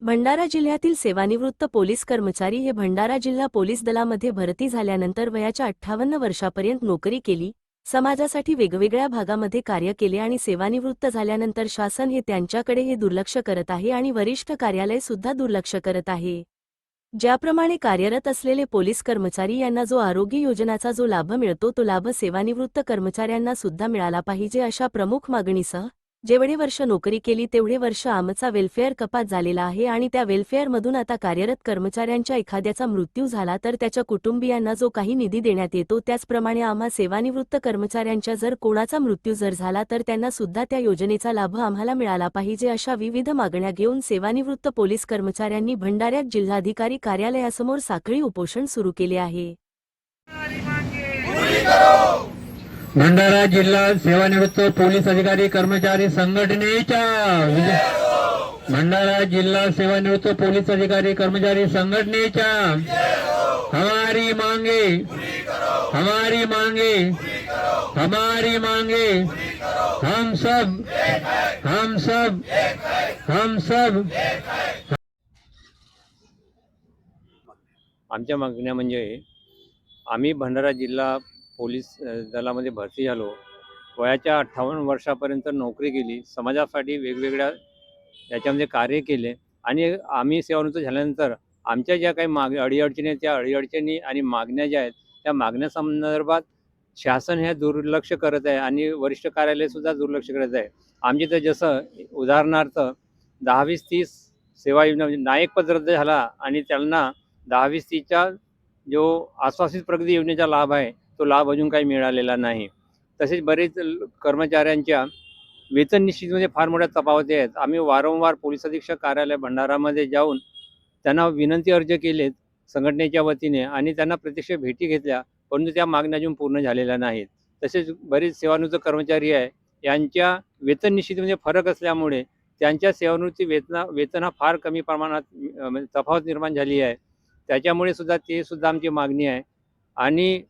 भंडारा जिल्ह्यातील सेवानिवृत्त पोलीस कर्मचारी हे भंडारा जिल्हा पोलीस दलामध्ये भरती झाल्यानंतर वयाच्या 58 वर्षापर्यंत नोकरी केली, समाजासाठी वेगवेगळ्या भागामध्ये कार्य केले आणि सेवानिवृत्त झाल्यानंतर शासन हे त्यांच्याकडे हे दुर्लक्ष करत आहे आणि वरिष्ठ कार्यालय सुद्धा दुर्लक्ष करत आहे। ज्याप्रमाणे कार्यरत असलेले पोलीस कर्मचारी यांना जो आरोग्य योजनाचा जो लाभ मिळतो तो लाभ सेवानिवृत्त कर्मचाऱ्यांना सुद्धा मिळाला पाहिजे अशा प्रमुख मागणीसह जेवढे वर्ष नोकरी केली तेवढे वर्ष आमचा वेलफेअर कपात झालेला आहे आणि त्या वेलफेअरमधून आता कार्यरत कर्मचाऱ्यांच्या एखाद्याचा मृत्यू झाला तर त्याच्या कुटुंबियांना जो काही निधी देण्यात येतो त्याचप्रमाणे आम्हा सेवानिवृत्त कर्मचाऱ्यांच्या जर कोणाचा मृत्यू जर झाला तर त्यांना सुद्धा त्या योजनेचा लाभ आम्हाला मिळाला पाहिजे अशा विविध मागण्या घेऊन सेवानिवृत्त पोलीस कर्मचाऱ्यांनी भंडाऱ्यात जिल्हाधिकारी कार्यालयासमोर साखळी उपोषण सुरू केले आहे। भंडारा जिल्हा सेवानिवृत्त पोलीस अधिकारी कर्मचारी संघटनेच्या भंडारा जिल्हा सेवानिवृत्त पोलीस अधिकारी कर्मचारी संघटनेच्या हमारी मांगे हमारी मांगे हमारी मांगे हम सब हम सब हम सब। आमच्या मागण्या म्हणजे आम्ही भंडारा जिल्हा पोलीस दलामध्ये भरती झालो, वयाच्या 58 वर्षापर्यंत नोकरी केली, समाजासाठी वेगवेगळ्या याच्यामध्ये कार्य केले आणि आम्ही सेवानिवृत्त झाल्यानंतर आमच्या ज्या काही अडीअडचणी आहेत त्या अडीअडचणी आणि मागण्या ज्या आहेत त्या मागण्यासंदर्भात शासन हे दुर्लक्ष करत आहे आणि वरिष्ठ कार्यालयसुद्धा दुर्लक्ष करत आहे। आमची तर जसं उदाहरणार्थ 10-20-30 सेवा योजना म्हणजे नायक पद रद्द झाला आणि त्यांना 10-20-30च्या जो आश्वासित प्रगती योजनेचा लाभ आहे तो लाभ अजून काही मिळालेला नाही। तसेच बरेच कर्मचाऱ्यांच्या वेतन निश्चितीमध्ये फार मोठ्या तफावती आहेत। आम्ही वारंवार पोलीस अधीक्षक कार्यालय भंडारामध्ये जाऊन त्यांना विनंती अर्ज केलेत संघटनेच्या वतीने आणि त्यांना प्रत्यक्ष भेटी घेतल्या, परंतु त्या मागण्या अजून पूर्ण झालेल्या नाहीत। तसेच बरेच सेवानिवृत्त कर्मचारी आहे यांच्या वेतन निश्चितीमध्ये फरक असल्यामुळे त्यांच्या सेवानिवृत्ती वेतन हा फार कमी प्रमाणात तफावत निर्माण झाली आहे, त्याच्यामुळे सुद्धा ते सुद्धा आमची मागणी आहे। आणि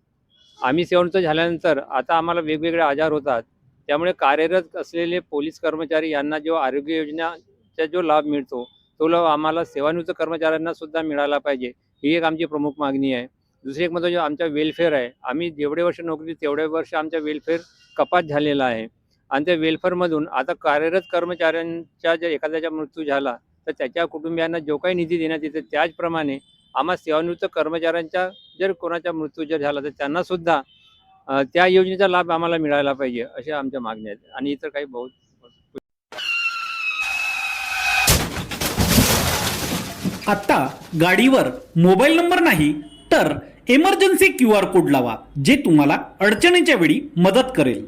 आम्ही सेवानिवृत्त झाल्यानंतर आता आम्हाला वेगवेगळे आजार होतात, त्यामुळे कार्यरत असलेले पोलीस कर्मचारी यांना जो आरोग्य योजनेचा जो लाभ मिळतो तो लाभ आम्हाला सेवानिवृत्त कर्मचाऱ्यांना सुद्धा मिळाला पाहिजे, ही एक आमची प्रमुख मागणी आहे। दुसरी एक म्हणजे जो आमचा वेलफेअर आहे, आम्ही जेवढे वर्ष नोकरी तेवढे वर्ष आमचा वेलफेअर कपात झालेला आहे आणि त्या वेलफेअरमधून आता कार्यरत कर्मचाऱ्यांच्या जर एखाद्याचा मृत्यू झाला तर त्याच्या कुटुंबियांना जो काही निधी देण्यात येते त्याचप्रमाणे आम्हा सेवानिवृत्त कर्मचाऱ्यांच्या जर कोणाचा मृत्यू जर झाला तर त्यांना सुद्धा त्या योजनेचा लाभ आम्हाला मिळायला पाहिजे अशा आमच्या मागण्या आहेत आणि इतर काही बहुत। आता गाडीवर मोबाईल नंबर नाही तर इमर्जन्सी QR कोड लावा, जे तुम्हाला अडचणीच्या वेळी मदत करेल।